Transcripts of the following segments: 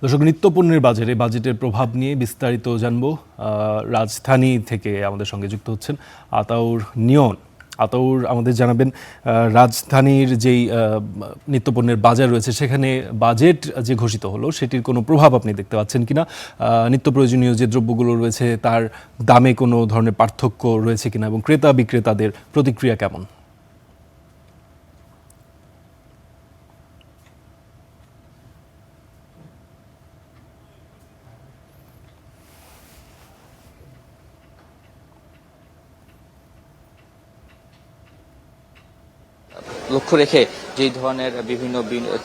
দর্শক, নিত্যপণ্যের বাজারে বাজেটের প্রভাব নিয়ে বিস্তারিত জানবো। রাজধানী থেকে আমাদের সঙ্গে যুক্ত হচ্ছেন আতাউর নিয়ন। আতাউর, আমাদের জানাবেন রাজধানীর যেই নিত্যপণ্যের বাজার রয়েছে সেখানে বাজেট যে ঘোষিত হলো সেটির কোনো প্রভাব আপনি দেখতে পাচ্ছেন কিনা? নিত্য প্রয়োজনীয় যে দ্রব্যগুলো রয়েছে তার দামে কোনো ধরনের পার্থক্য রয়েছে কিনা এবং ক্রেতা বিক্রেতাদের প্রতিক্রিয়া কেমন? লক্ষ্য রেখে যেই ধরনের বিভিন্ন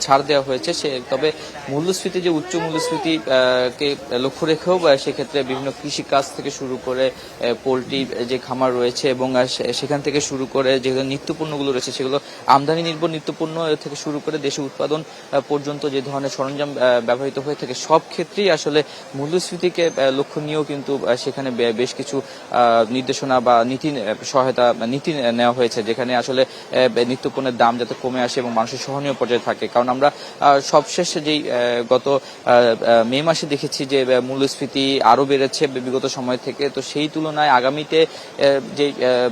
ছাড় দেওয়া হয়েছে তবে মূল্যস্ফীতি যে উচ্চ মূল্যস্ফীতি কে লক্ষ্য রেখেও সেক্ষেত্রে বিভিন্ন কৃষি কাজ থেকে শুরু করে পোলট্রি যে খামার রয়েছে এবং সেখান থেকে শুরু করে যেগুলো নিত্যপণ্যগুলো রয়েছে সেগুলো আমদানি নির্ভর নিত্যপণ্য থেকে শুরু করে দেশে উৎপাদন পর্যন্ত যে ধরনের সরঞ্জাম ব্যবহৃত হয়ে থাকে সব ক্ষেত্রেই আসলে মূল্যস্ফীতিকে লক্ষ্য নিয়েও কিন্তু সেখানে বেশ কিছু নির্দেশনা বা নীতি নেওয়া হয়েছে, যেখানে আসলে নিত্যপণ্যের দাম যাতে কমে আসে এবং মানুষের সহনীয় পর্যায়ে থাকে। কারণ আমরা সবশেষ যেই গত মে মাসে দেখেছি যে মূল্যস্ফীতি আরো বেড়েছে বিগত সময় থেকে, তো সেই তুলনায় আগামীতে যে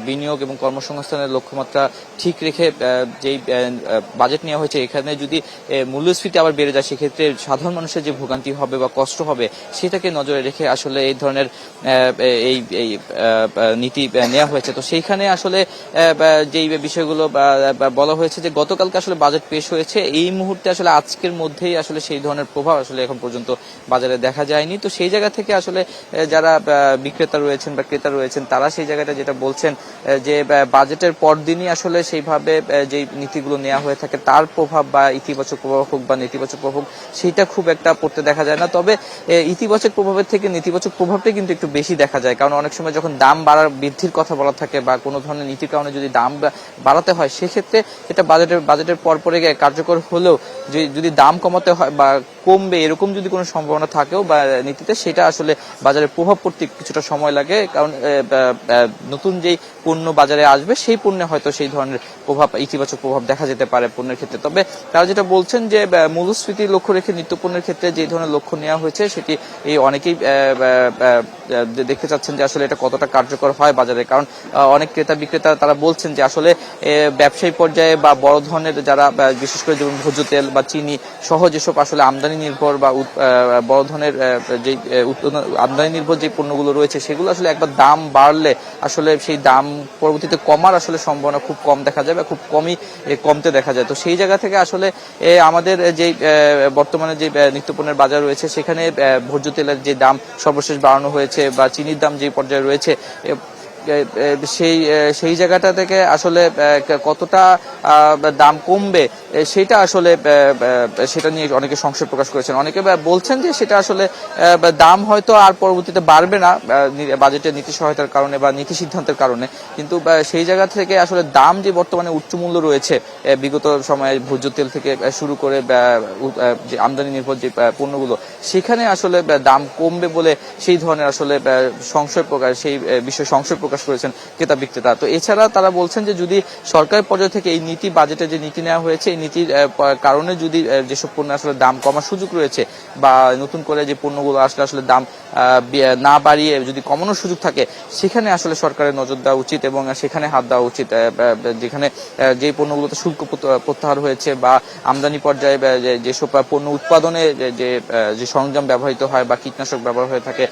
বিনিয়োগ এবং কর্মসংস্থানের লক্ষ্যমাত্রা ঠিক রেখে যেই বাজেট নেওয়া হয়েছে এখানে যদি মূল্যস্ফীতি আবার বেড়ে যায় সেক্ষেত্রে সাধারণ মানুষের যে ভোগান্তি হবে বা কষ্ট হবে সেটাকে নজরে রেখে আসলে এই ধরনের এই নীতি নেওয়া হয়েছে। তো সেইখানে আসলে যেই বিষয়গুলো বলা হয়েছে যে গতকালকে আসলে বাজেট পেশ হয়েছে, এই মুহূর্তে আসলে আজকের মধ্যেই আসলে সেই ধরনের প্রভাব আসলে এখন পর্যন্ত বাজারে দেখা যায়নি। তো সেই জায়গা থেকে আসলে যারা বিক্রেতা রয়েছেন বা ক্রেতা রয়েছেন তারা সেই জায়গাটা যেটা বলছেন যে বাজেটের পরদিনই আসলে সেইভাবে যে নীতিগুলো নেওয়া হয়ে থাকে তার প্রভাব বা ইতিবাচক প্রভাব হোক বা নেতিবাচক প্রভাব সেটা খুব একটা পড়তে দেখা যায় না। তবে ইতিবাচক প্রভাবের থেকে নেতিবাচক প্রভাবটাই কিন্তু একটু বেশি দেখা যায়, কারণ অনেক সময় যখন দাম বৃদ্ধির কথা বলা থাকে বা কোনো ধরনের নীতির কারণে যদি দাম বাড়াতে হয় সেক্ষেত্রে এটা বাজেটের পরে কার্যকর হলেও যদি দাম কমাতে হয় বা কমবে এরকম যদি কোনো সম্ভাবনা থাকেও বা নীতিতে, সেটা আসলে বাজারে প্রভাব পড়তে কিছুটা সময় লাগে। কারণ নতুন যেই পণ্য বাজারে আসবে সেই পণ্যে হয়তো সেই ধরনের ইতিবাচক প্রভাব দেখা যেতে পারে পণ্যের ক্ষেত্রে। তবে তারা যেটা বলছেন যে মূল্যস্ফীতি লক্ষ্য রেখে নিত্যপণ্যের ক্ষেত্রে যে ধরনের লক্ষ্য নেওয়া হয়েছে সেটি অনেকেই দেখতে চাচ্ছেন যে আসলে এটা কতটা কার্যকর হয় বাজারে। কারণ অনেক ক্রেতা বিক্রেতা তারা বলছেন যে আসলে ব্যবসায়ী পর্যায়ে বা বড় ধরনের যারা বিশেষ করে যেমন ভোজ্য তেল বা চিনি সহ যেসব আসলে আমদানি নির্ভর বা বড় ধরনের যে আমদানি নির্ভর যে পণ্যগুলো রয়েছে সেগুলো আসলে একবার দাম বাড়লে আসলে সেই দাম পরবর্তীতে কমার আসলে সম্ভাবনা খুব কম দেখা যায় বা খুব কমই কমতে দেখা যায়। তো সেই জায়গা থেকে আসলে আমাদের যে বর্তমানে যে নিত্যপণ্যের বাজার রয়েছে সেখানে ভোজ্য তেলের যে দাম সর্বশেষ বাড়ানো হয়েছে বা চিনির দাম যে পর্যায়ে রয়েছে সেই জায়গাটা থেকে আসলে কতটা দাম কমবে সেটা আসলে সেটা নিয়ে অনেকে সংশয় প্রকাশ করেছেন। অনেকে বলছেন যে সেটা আসলে দাম হয়তো আর পরবর্তীতে বাড়বে না বাজেটের নীতি সহায়তার কারণে বা নীতি সিদ্ধান্তের কারণে, কিন্তু সেই জায়গা থেকে আসলে দাম যে বর্তমানে উচ্চ মূল্য রয়েছে বিগত সময়ে ভোজ্য তেল থেকে শুরু করে যে আমদানি নির্ভর যে পণ্যগুলো সেখানে আসলে দাম কমবে বলে সেই ধরনের আসলে বিষয়ে সংশয় প্রকাশ করেছেন ক্রেতা বিক্রেতা। তো এছাড়া তারা বলছেন যে যদি সরকারের পর্যায় থেকে এই নীতি বাজেটে যে নীতি নেওয়া হয়েছে এই নীতির কারণে যদি যেসব পণ্য আসলে দাম কমার সুযোগ রয়েছে বা নতুন করে যে পণ্যগুলো আসলে দাম না বাড়িয়ে যদি কমানোর সুযোগ থাকে সেখানে আসলে সরকারের নজর দেওয়া উচিত এবং সেখানে হাত দেওয়া উচিত। যেখানে যে পণ্যগুলোতে শুল্ক প্রত্যাহার হয়েছে বা আমদানি পর্যায়ে যেসব পণ্য উৎপাদনে যে সরঞ্জাম ব্যবহৃত হয় বা কীটনাশক ব্যবহার হয়ে থাকে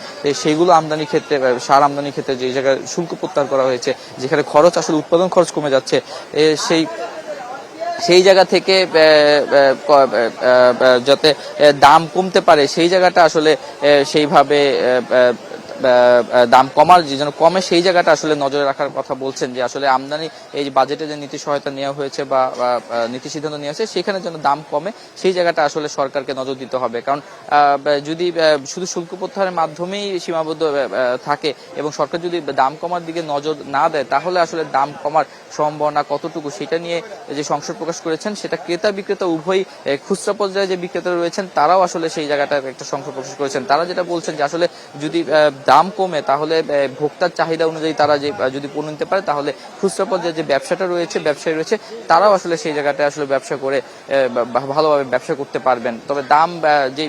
সেইগুলো আমদানির ক্ষেত্রে সার আমদানির ক্ষেত্রে যে জায়গায় শুল্ক প্রত্যাহার করা হয়েছে, যেখানে খরচ আসলে উৎপাদন খরচ কমে যাচ্ছে সেই জায়গা থেকে যাতে দাম কমতে পারে সেই জায়গাটা আসলে সেইভাবে দাম কমার যেন কমে সেই জায়গাটা আসলে নজরে রাখার কথা বলছেন, যে আসলে আমদানি এই বাজেটে যে নীতি সহায়তা নেওয়া হয়েছে বা নীতি সিদ্ধান্ত নেওয়া হয়েছে সেখানে যেন দাম কমে সেই জায়গাটা আসলে সরকারকে নজর দিতে হবে। কারণ যদি শুধু শুল্ক প্রত্যাহারের মাধ্যমেই সীমাবদ্ধ থাকে এবং সরকার যদি দাম কমার দিকে নজর না দেয় তাহলে আসলে দাম কমার সম্ভাবনা কতটুকু সেটা নিয়ে যে সংশয় প্রকাশ করেছেন সেটা ক্রেতা বিক্রেতা উভয় খুচরা পর্যায়ে যে বিক্রেতা রয়েছেন তারাও আসলে সেই জায়গাটা একটা সংশয় প্রকাশ করেছেন। তারা যেটা বলছেন যে আসলে যদি দাম কমে তাহলে ভোক্তার চাহিদা অনুযায়ী তারা যে যদি পণ্য নিতে পারে তাহলে খুচরা পর্যায়ে যে ব্যবসাটা রয়েছে, ব্যবসায়ী রয়েছে, তারাও আসলে সেই জায়গাটায় আসলে ব্যবসা করে ভালোভাবে ব্যবসা করতে পারবেন। তবে দাম যে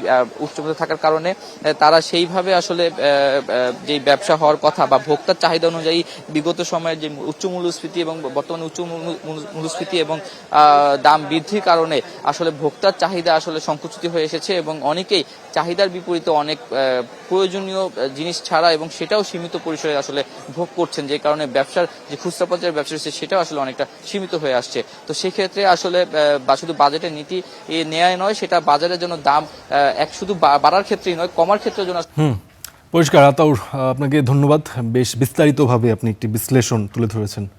উচ্চমূল্য থাকার কারণে তারা সেইভাবে আসলে যে ব্যবসা হওয়ার কথা বা ভোক্তার চাহিদা অনুযায়ী বিগত সময়ের যে উচ্চ মূল্যস্ফীতি এবং বর্তমানে উচ্চ মূল্যস্ফীতি এবং দাম বৃদ্ধির কারণে আসলে ভোক্তার চাহিদা আসলে সংকুচিত হয়ে এসেছে এবং অনেকেই চাহিদার বিপরীতে অনেক প্রয়োজনীয় জিনিস ছাড়া এবং সেটাও সীমিত পরিসরে আসলে ভোগ করছেন, যে কারণে ব্যবসার যে খুচরা পর্যায়ের ব্যবসা রয়েছে সেটাও আসলে অনেকটা সীমিত হয়ে আসছে। তো সেক্ষেত্রে আসলে শুধু বাজেটের নীতি নেয় নয়, সেটা বাজারের জন্য দাম শুধু বাড়ার ক্ষেত্রেই নয়, কমার ক্ষেত্রের জন্য। পরিষ্কার। আতাউর, আপনাকে ধন্যবাদ, বেশ বিস্তারিতভাবে আপনি একটি বিশ্লেষণ তুলে ধরেছেন।